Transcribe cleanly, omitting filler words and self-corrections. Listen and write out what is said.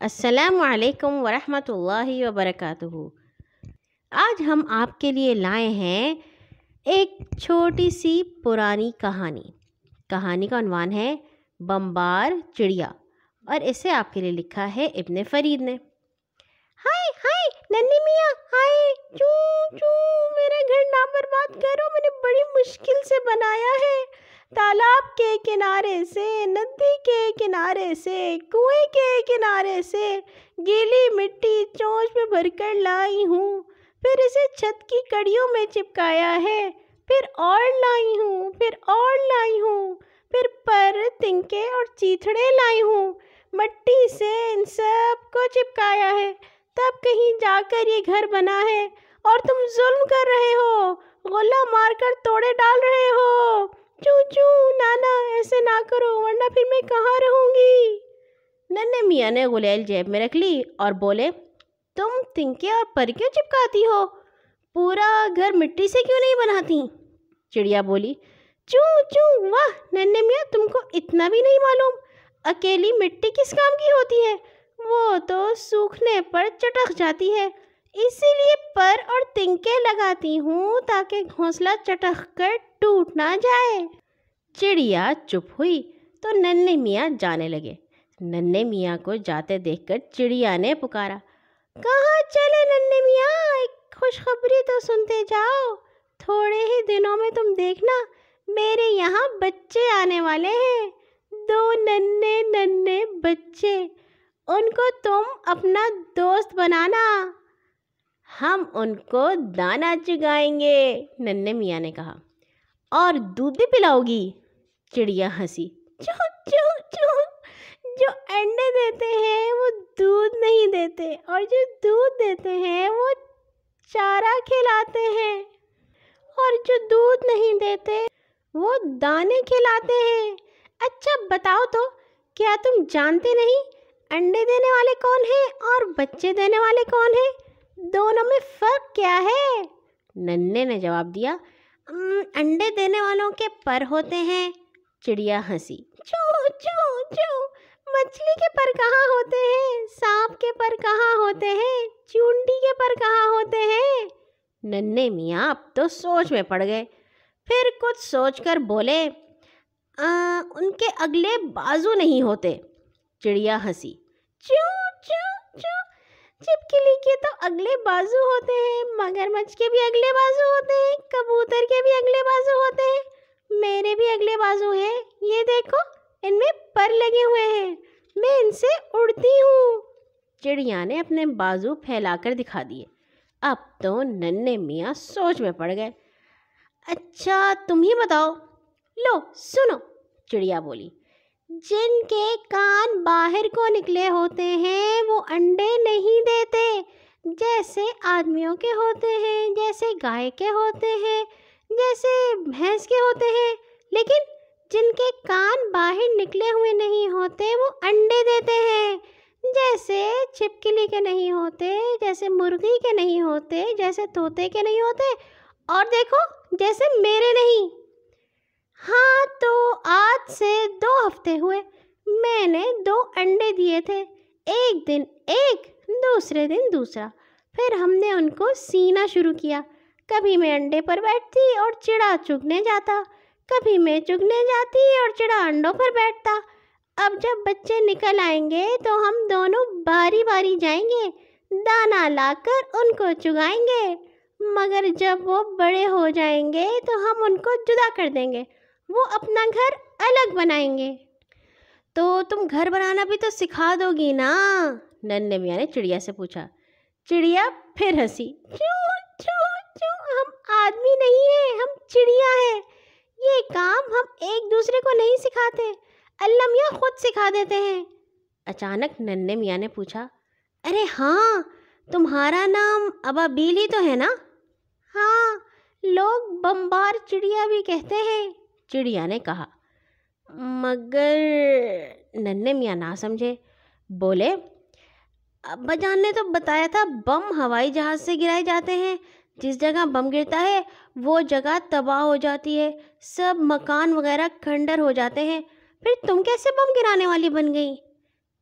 السلام علیکم ورحمۃ اللہ وبرکاتہ۔ آج ہم آپ کے لیے لائے ہیں ایک چھوٹی سی پرانی کہانی کا عنوان ہے بمبار چڑیا، اور اسے آپ کے لیے لکھا ہے ابن فرید نے۔ ہائے ہائے ننھی میاں، ہائے چوں چوں، میرا گھر نہ برباد کرو، میں نے بڑی مشکل سے بنایا ہے۔ تالاب کے کنارے سے، ندی کے کنارے سے، کنویں کے کنارے سے گیلی مٹی چونچ میں بھر کر لائی ہوں، پھر اسے چھت کی کڑیوں میں چپکایا ہے، پھر اور لائی ہوں، پھر اور لائی ہوں، پھر پر تنکے اور چیتھڑے لائی ہوں، مٹی سے ان سب کو چپکایا ہے، تب کہیں جا کر یہ گھر بنا ہے، اور تم ظلم کر رہے ہو، غلہ مار کر توڑے ڈال رہے ہو۔ چوں چوں، نانا ایسے نہ کرو ورنہ پھر میں کہاں رہوں گی۔ ننھے میاں نے غلیل جیب میں رکھ لی اور بولے، تم تنکے اور پر کیوں چپکاتی ہو؟ پورا گھر مٹی سے کیوں نہیں بناتی؟ چڑیا بولی، چوں چوں، واہ ننھے میاں، تم کو اتنا بھی نہیں معلوم، اکیلی مٹی کس کام کی ہوتی ہے؟ وہ تو سوکھنے پر چٹک جاتی ہے، اسی لیے پر اور تنکے لگاتی ہوں تاکہ گھونسلہ چٹک کر ٹوٹ نہ جائے۔ چڑیا چپ ہوئی تو ننھے میاں جانے لگے۔ ننھے میاں کو جاتے دیکھ کر چڑیا نے پکارا، کہاں چلے ننھے میاں، ایک خوشخبری تو سنتے جاؤ، تھوڑے ہی دنوں میں تم دیکھنا میرے یہاں بچے آنے والے ہیں، 2 ننھے ننھے بچے، ان کو تم اپنا دوست بنانا، ہم ان کو دانا چگائیں گے۔ ننھے میاں نے کہا، اور دودھ بھی پلاؤ گی؟ چڑیا ہنسی، چوں چوں چوں، جو انڈے دیتے ہیں وہ دودھ نہیں دیتے، اور جو دودھ دیتے ہیں وہ چارہ کھلاتے ہیں، اور جو دودھ نہیں دیتے وہ دانے کھلاتے ہیں۔ اچھا بتاؤ تو، کیا تم جانتے نہیں انڈے دینے والے کون ہیں اور بچے دینے والے کون ہیں؟ دونوں میں فرق کیا ہے؟ ننھے نے جواب دیا، انڈے دینے والوں کے پر ہوتے ہیں۔ چڑیا ہنسی، چوں چوں چوں، مچھلی کے پر کہاں ہوتے ہیں، سانپ کے پر کہاں ہوتے ہیں، چونٹی کے پر کہاں ہوتے ہیں؟ ننھے میاں اب تو سوچ میں پڑ گئے، پھر کچھ سوچ کر بولے، ان کے اگلے بازو نہیں ہوتے۔ چڑیا ہنسی، چوں چوں چوں، چھپکلی کے تو اگلے بازو ہوتے ہیں، مگرمچھ کے بھی اگلے بازو ہوتے ہیں، کبوتر کے بھی اگلے بازو ہوتے ہیں، میرے بھی اگلے بازو ہیں، یہ دیکھو ان میں پر لگے ہوئے ہیں، میں ان سے اڑتی ہوں۔ چڑیا نے اپنے بازو پھیلا کر دکھا دیے۔ اب تو ننھے میاں سوچ میں پڑ گئے۔ اچھا تم ہی بتاؤ۔ لو سنو، چڑیا بولی، جن کے کان باہر کو نکلے ہوتے ہیں وہ انڈے نہیں دیتے، جیسے آدمیوں کے ہوتے ہیں، جیسے گائے کے ہوتے ہیں، جیسے بھینس کے ہوتے ہیں، لیکن جن کے کان باہر نکلے ہوئے نہیں ہوتے وہ انڈے دیتے ہیں، جیسے چھپکلی کے نہیں ہوتے، جیسے مرغی کے نہیں ہوتے، جیسے طوطے کے نہیں ہوتے، اور دیکھو جیسے میرے نہیں۔ ہاں تو آج سے 2 ہفتے ہوئے میں نے 2 انڈے دیے تھے، ایک دن ایک، دوسرے دن دوسرا، پھر ہم نے ان کو سینا شروع کیا، کبھی میں انڈے پر بیٹھتی اور چڑا چگنے جاتا، کبھی میں چگنے جاتی اور چڑا انڈوں پر بیٹھتا۔ اب جب بچے نکل آئیں گے تو ہم دونوں باری باری جائیں گے، دانا لا کر ان کو چگائیں گے، مگر جب وہ بڑے ہو جائیں گے تو ہم ان کو جدا کر دیں گے، وہ اپنا گھر الگ بنائیں گے۔ تو تم گھر بنانا بھی تو سکھا دو گی نا؟ ننھے میاں نے چڑیا سے پوچھا۔ چڑیا پھر ہنسی، چوں چوں چوں، ہم آدمی نہیں ہیں، ہم چڑیا ہیں، یہ کام ہم ایک دوسرے کو نہیں سکھاتے، اللہ میاں خود سکھا دیتے ہیں۔ اچانک ننھے میاں نے پوچھا، ارے ہاں، تمہارا نام ابابیل ہی تو ہے نا؟ ہاں، لوگ بمبار چڑیا بھی کہتے ہیں، چڑیا نے کہا۔ مگر ننھے میاں نہ سمجھے، بولے، ابا جان نے تو بتایا تھا بم ہوائی جہاز سے گرائے جاتے ہیں، جس جگہ بم گرتا ہے وہ جگہ تباہ ہو جاتی ہے، سب مکان وغیرہ کھنڈر ہو جاتے ہیں، پھر تم کیسے بم گرانے والی بن گئی؟